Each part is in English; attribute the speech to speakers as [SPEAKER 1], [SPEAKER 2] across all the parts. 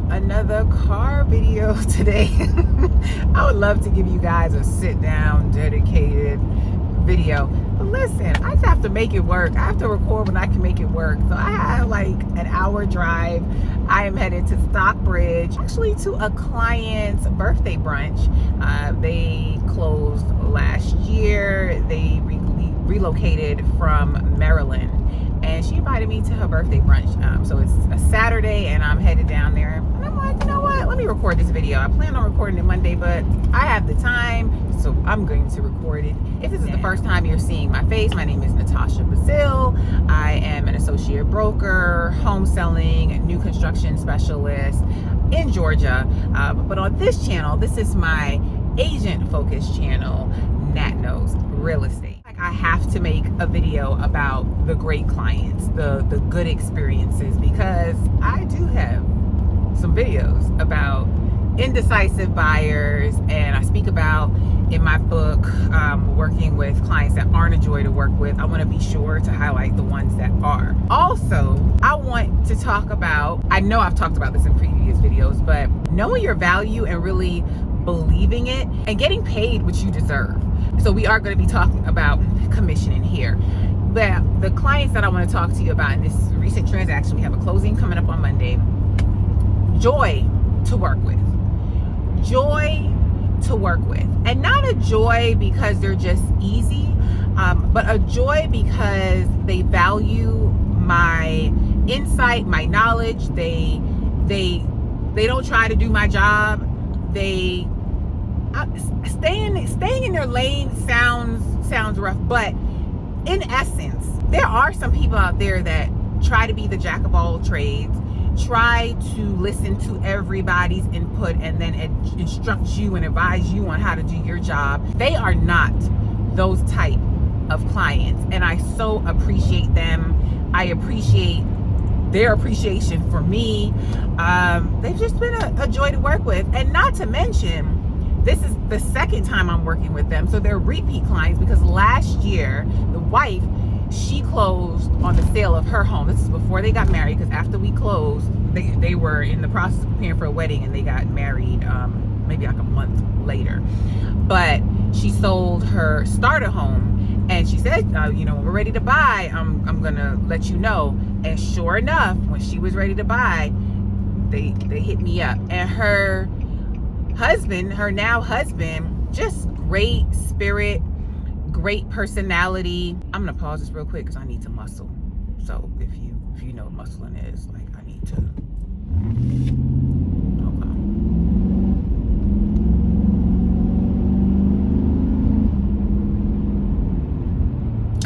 [SPEAKER 1] another car video today. I would love to give you guys a sit down dedicated video, but listen, I just have to make it work. I have to record when I can make it work. So I have like an hour drive. I am headed to Stockbridge, actually to a client's birthday brunch. They closed last year. They relocated from Maryland, and she invited me to her birthday brunch. So it's a Saturday and I'm headed down there, and I'm like, you know what, let me record this video. I plan on recording it Monday, but I have the time, so I'm going to record it. If this is the first time you're seeing my face, my name is NATASHA. I am an associate broker, home selling, new construction specialist in Georgia. But on this channel, this is my agent focused channel, Nat Knows Real Estate. I have to make a video about the great clients, the good experiences, because I do have some videos about indecisive buyers, and I speak about in my book working with clients that aren't a joy to work with. I want to be sure to highlight the ones that are. Also, I want to talk about, I know I've talked about this in previous videos, but knowing your value and really believing it and getting paid what you deserve. So we are going to be talking about commissioning here. But the clients that I want to talk to you about in this recent transaction, we have a closing coming up on Monday. Joy to work with. Joy to work with. And not a joy because they're just easy, but a joy because they value my insight, my knowledge. They don't try to do my job. They staying in their lane sounds rough, but in essence, there are some people out there that try to be the jack of all trades, try to listen to everybody's input and then instruct you and advise you on how to do your job. They are not those type of clients, and I so appreciate them. I appreciate their appreciation for me. They've just been a joy to work with, and not to mention, this is the second time I'm working with them. So they're repeat clients because last year, the wife, she closed on the sale of her home. This is before they got married, because after we closed, they were in the process of preparing for a wedding, and they got married maybe like a month later. But she sold her starter home, and she said, when we're ready to buy, I'm gonna let you know. And sure enough, when she was ready to buy, they hit me up. And her now husband, just great spirit, great personality. I'm gonna pause this real quick because I need to muscle. So if you know what muscling is, like, I need to.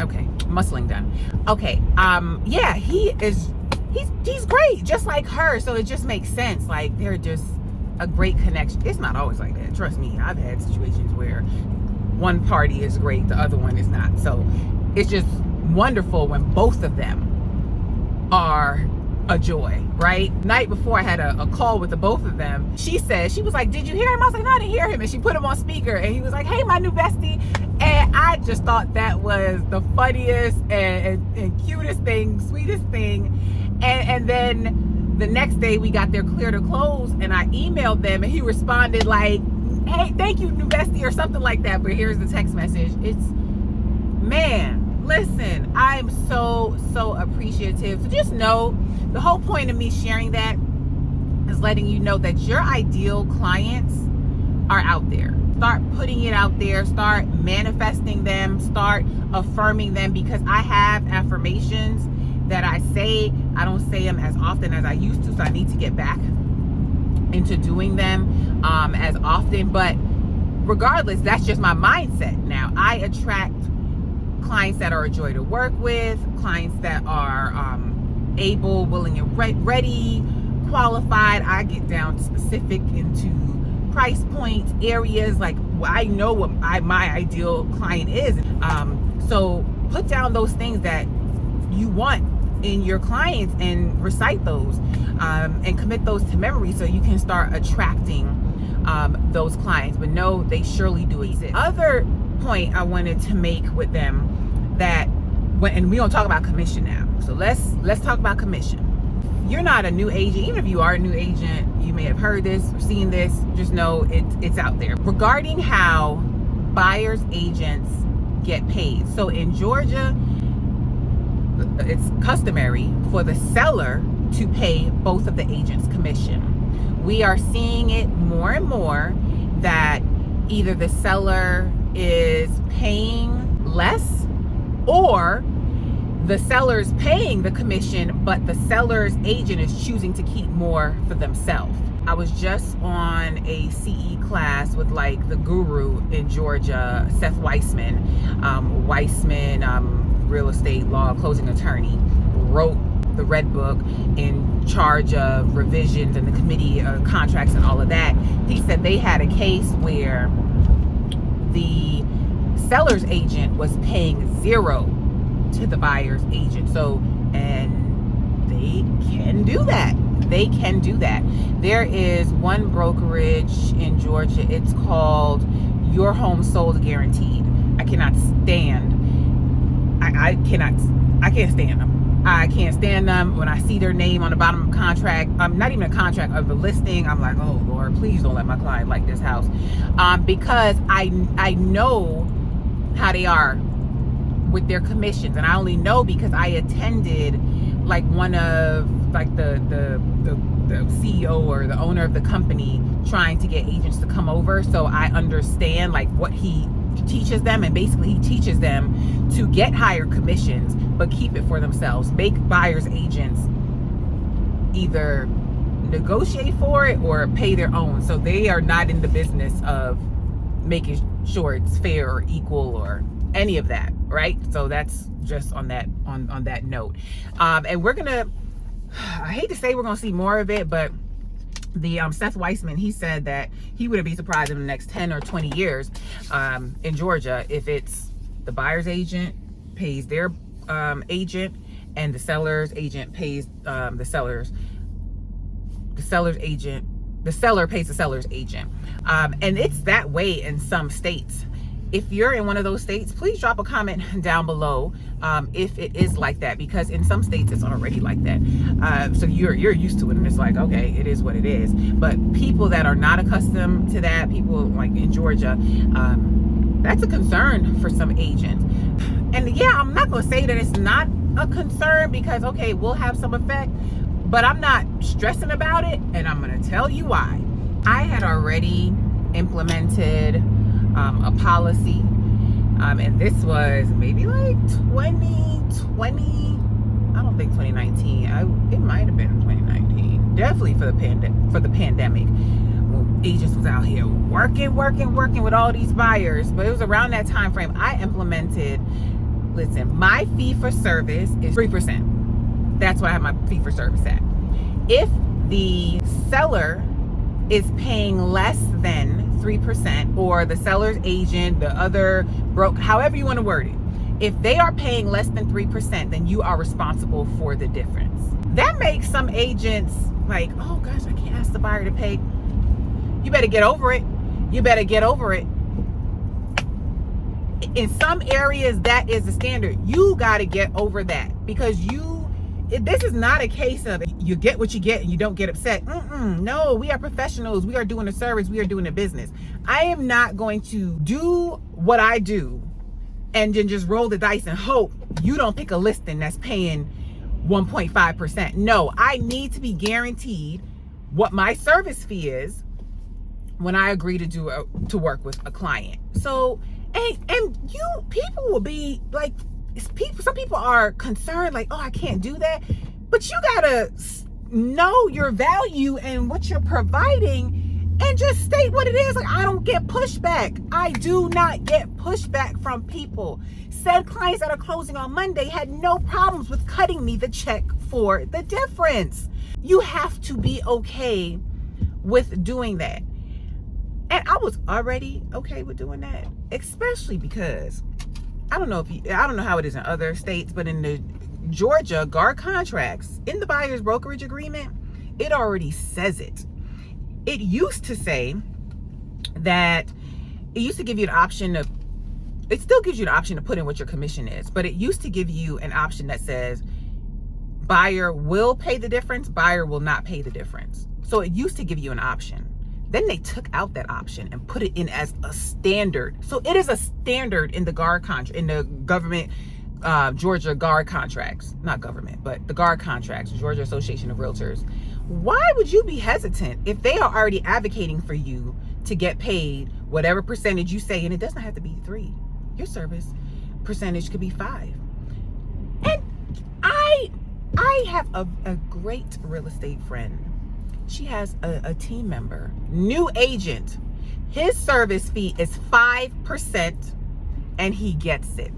[SPEAKER 1] Okay, muscling done. Okay, yeah, he's great, just like her. So it just makes sense. Like, they're just a great connection. It's not always like that. Trust me, I've had situations where one party is great, the other one is not. So it's just wonderful when both of them are a joy, right? Night before, I had a call with the both of them. She was like, did you hear him? I was like, no, I didn't hear him. And she put him on speaker, and he was like, hey, my new bestie. And I just thought that was the funniest and cutest thing, sweetest thing. And then the next day we got their clear to close, and I emailed them, and he responded like, hey, thank you, new bestie, or something like that. But here's the text message. Man, listen, I'm so appreciative. So just know, the whole point of me sharing that is letting you know that your ideal clients are out there. Start putting it out there, start manifesting them, start affirming them, because I have affirmations that I say. I don't say them as often as I used to, so I need to get back into doing them as often. But regardless, that's just my mindset now. I attract clients that are a joy to work with, clients that are able, willing, and ready, qualified. I get down specific into price points, areas. Like, I know what my ideal client is. So put down those things that you want in your clients and recite those and commit those to memory, so you can start attracting those clients. But no, they surely do exist. Other point I wanted to make with them, that and we don't talk about commission now, so let's talk about commission. You're not a new agent. Even if you are a new agent, you may have heard this or seen this, just know it's out there. Regarding how buyers agents get paid. So in Georgia, it's customary for the seller to pay both of the agents commission. We are seeing it more and more that either the seller is paying less or the seller's paying the commission, but the seller's agent is choosing to keep more for themselves. I was just on a CE class with like the guru in Georgia, Seth Weissman. Real estate law closing attorney, wrote the red book, in charge of revisions and the committee contracts and all of that. He said they had a case where the seller's agent was paying 0 to the buyer's agent. So, and they can do that. They can do that. There is one brokerage in Georgia. It's called Your Home Sold Guaranteed. I cannot stand. I can't stand them. I can't stand them. When I see their name on the bottom of a contract, not even a contract, of a listing, I'm like, oh Lord, please don't let my client like this house, because I know how they are with their commissions, and I only know because I attended like one of like the CEO or the owner of the company trying to get agents to come over, so I understand like what he teaches them. And basically he teaches them to get higher commissions but keep it for themselves, make buyers agents either negotiate for it or pay their own, so they are not in the business of making sure it's fair or equal or any of that, right? So that's just on that note. And we're gonna, I hate to say we're gonna see more of it, but the Seth Weissman, he said that he wouldn't be surprised in the next 10 or 20 years in Georgia if it's the buyer's agent pays their agent and the seller's agent pays the seller pays the seller's agent. And it's that way in some states. If you're in one of those states, please drop a comment down below if it is like that, because in some states it's already like that. So you're used to it, and it's like, okay, it is what it is. But people that are not accustomed to that, people like in Georgia, that's a concern for some agents. And yeah, I'm not gonna say that it's not a concern, because okay, we'll have some effect, but I'm not stressing about it, and I'm gonna tell you why. I had already implemented a policy, and this was maybe like 2020. I don't think 2019. It might have been 2019. Definitely for the pandemic. When agents was out here working with all these buyers, but it was around that time frame I implemented. Listen, my fee for service is 3%. That's why I have my fee for service at. If the seller is paying less than 3%, or the seller's agent, the other however you want to word it, if they are paying less than 3%, then you are responsible for the difference. That makes some agents like, oh gosh, I can't ask the buyer to pay. You better get over it. You better get over it. In some areas, that is the standard. You got to get over that, because this is not a case of you get what you get and you don't get upset. No, we are professionals. We are doing a service. We are doing a business. I am not going to do what I do and then just roll the dice and hope you don't pick a listing that's paying 1.5%. No, I need to be guaranteed what my service fee is when I agree to work with a client. So, and people will be like, some people are concerned like, oh, I can't do that. But you gotta know your value and what you're providing and just state what it is. Like, I don't get pushback. I do not get pushback from people. Said clients that are closing on Monday had no problems with cutting me the check for the difference. You have to be okay with doing that. And I was already okay with doing that, especially because I don't know how it is in other states, but in the Georgia guard contracts, in the buyer's brokerage agreement, it already says it. It used to say that it used to give you an option of, it still gives you the option to put in what your commission is, but it used to give you an option that says buyer will pay the difference, buyer will not pay the difference. So it used to give you an option. Then they took out that option and put it in as a standard. So it is a standard in the in the government, Georgia guard contracts, not government, but the guard contracts, Georgia Association of Realtors. Why would you be hesitant if they are already advocating for you to get paid whatever percentage you say? And it doesn't have to be 3. Your service percentage could be 5. And I have a great real estate friend. She has a team member, new agent. His service fee is 5% and he gets it.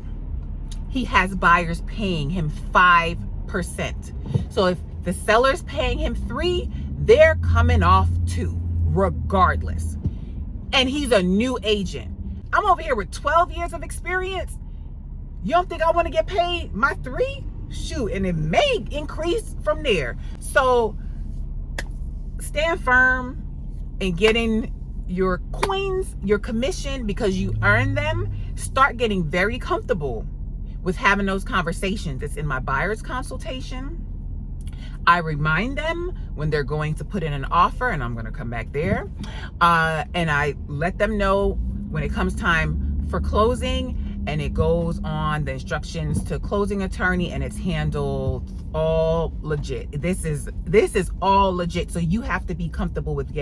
[SPEAKER 1] He has buyers paying him 5%. So if the seller's paying him 3, they're coming off 2, regardless. And he's a new agent. I'm over here with 12 years of experience. You don't think I want to get paid my 3? Shoot, and it may increase from there. So stand firm in getting your coins, your commission, because you earn them. Start getting very comfortable with having those conversations. It's in my buyer's consultation. I remind them when they're going to put in an offer, and I'm going to come back there. And I let them know when it comes time for closing, and it goes on the instructions to closing attorney, and it's handled all legit. This is all legit. So you have to be comfortable with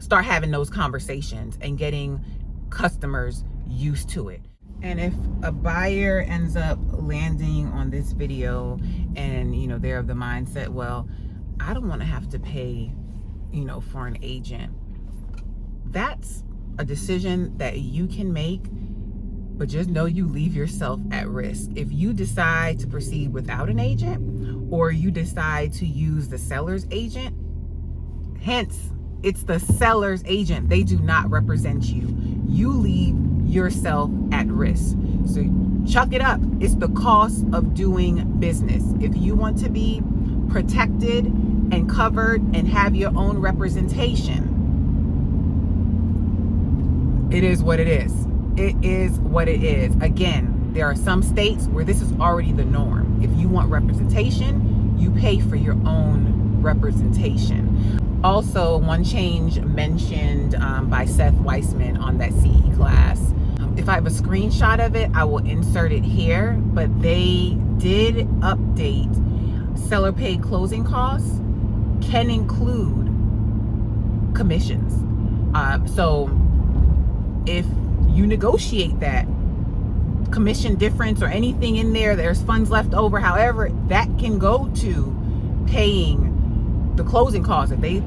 [SPEAKER 1] start having those conversations and getting customers used to it. And if a buyer ends up landing on this video and, they're of the mindset, well, I don't want to have to pay, for an agent. That's a decision that you can make, but just know you leave yourself at risk. If you decide to proceed without an agent, or you decide to use the seller's agent, hence, it's the seller's agent. They do not represent you. You leave yourself at risk. So chuck it up. It's the cost of doing business. If you want to be protected and covered and have your own representation, it is what it is. It is what it is. Again, there are some states where this is already the norm. If you want representation, you pay for your own representation. Also, one change mentioned by Seth Weissman on that CE class. If I have a screenshot of it, I will insert it here, but they did update seller paid closing costs can include commissions. So if you negotiate that commission difference or anything in there's funds left over, however, that can go to paying the closing costs. If they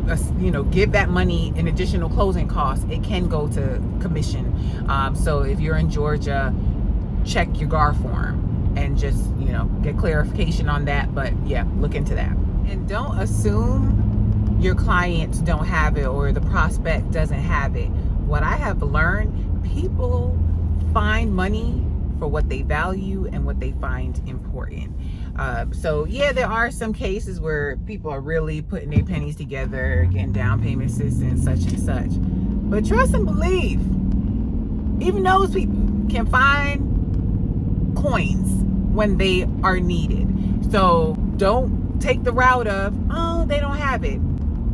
[SPEAKER 1] give that money in additional closing costs, it can go to commission. So if you're in Georgia, check your GAR form and just get clarification on that. But yeah, look into that. And don't assume your clients don't have it or the prospect doesn't have it. What I have learned, people find money for what they value and what they find important. So yeah, there are some cases where people are really putting their pennies together, getting down payment assistance, such and such. But trust and believe, even those people can find coins when they are needed. So don't take the route of, oh, they don't have it.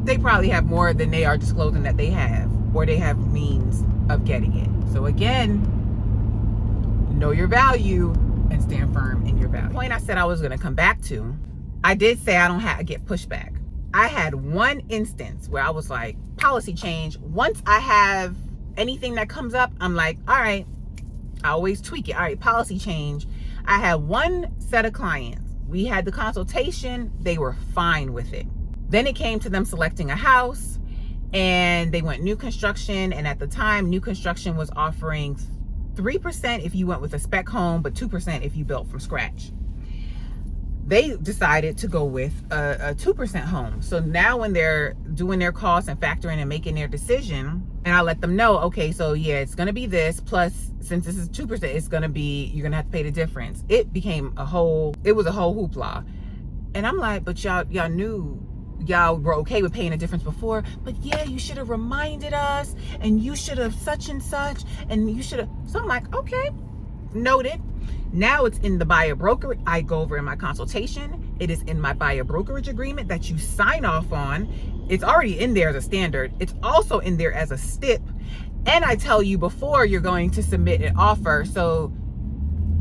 [SPEAKER 1] They probably have more than they are disclosing that they have, or they have means of getting it. So again, know your value and stand firm in your value. The point I said I was going to come back to, I did say I don't get pushback. I had one instance where I was like, policy change. Once I have anything that comes up, I'm like, all right, I always tweak it. All right, policy change. I had one set of clients. We had the consultation. They were fine with it. Then it came to them selecting a house, and they went new construction. And at the time, new construction was offering 3% if you went with a spec home, but 2% if you built from scratch. They decided to go with a 2% home. So now when they're doing their costs and factoring and making their decision, and I let them know, okay, so yeah, it's going to be this, plus since this is 2%, it's going to be, you're going to have to pay the difference. It was a whole hoopla. And I'm like, but y'all knew, y'all were okay with paying a difference before, but yeah, you should have reminded us, and you should have such and such, and you should have. So I'm like, okay, noted. Now it's in the buyer broker. I go over in my consultation. It is in my buyer brokerage agreement that you sign off on. It's already in there as a standard. It's also in there as a stip. And I tell you before you're going to submit an offer. So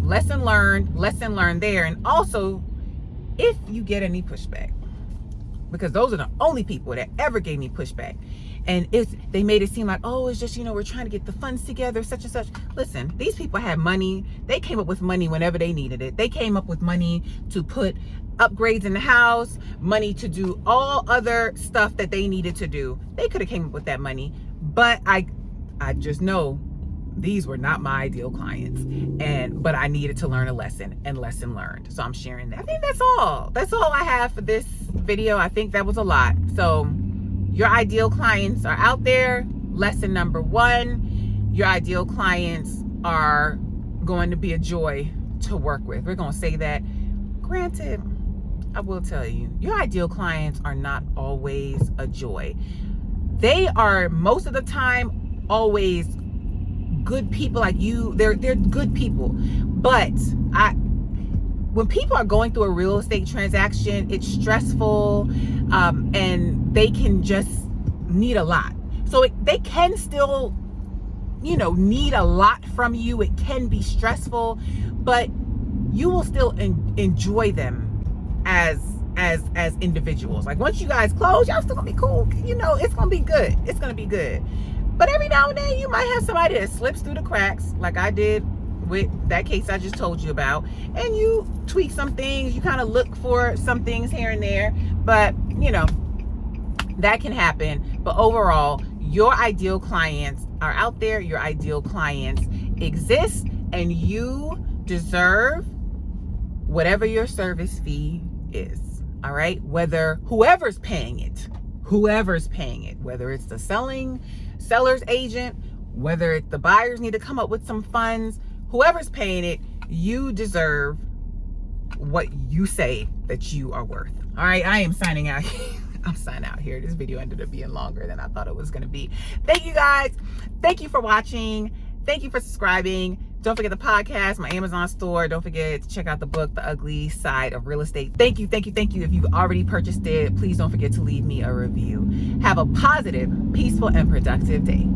[SPEAKER 1] lesson learned there. And also, if you get any pushback, because those are the only people that ever gave me pushback. And they made it seem like, oh, it's just, we're trying to get the funds together, such and such. Listen, these people had money. They came up with money whenever they needed it. They came up with money to put upgrades in the house, money to do all other stuff that they needed to do. They could have came up with that money. But I just know these were not my ideal clients. But I needed to learn a lesson, and lesson learned. So I'm sharing that. I think that's all. That's all I have for this video. I think that was a lot. So your ideal clients are out there. Lesson number 1, your ideal clients are going to be a joy to work with. We're going to say that. Granted, I will tell you, your ideal clients are not always a joy. They are most of the time always good people like you. They're good people. But when people are going through a real estate transaction, it's stressful, and they can just need a lot. So they can still, need a lot from you. It can be stressful, but you will still enjoy them as individuals. Like once you guys close, y'all still gonna be cool. It's gonna be good. It's gonna be good. But every now and then you might have somebody that slips through the cracks, like I did with that case I just told you about, and you tweak some things, you kind of look for some things here and there, but that can happen. But overall, your ideal clients are out there, your ideal clients exist, and you deserve whatever your service fee is. All right, whoever's paying it, whether it's the seller's agent, whether it's the buyers need to come up with some funds, whoever's paying it, you deserve what you say that you are worth. All right, I am signing out. I'm signing out here. This video ended up being longer than I thought it was going to be. Thank you guys. Thank you for watching. Thank you for subscribing. Don't forget the podcast, my Amazon store. Don't forget to check out the book, The Ugly Side of Real Estate. Thank you. If you've already purchased it, please don't forget to leave me a review. Have a positive, peaceful, and productive day.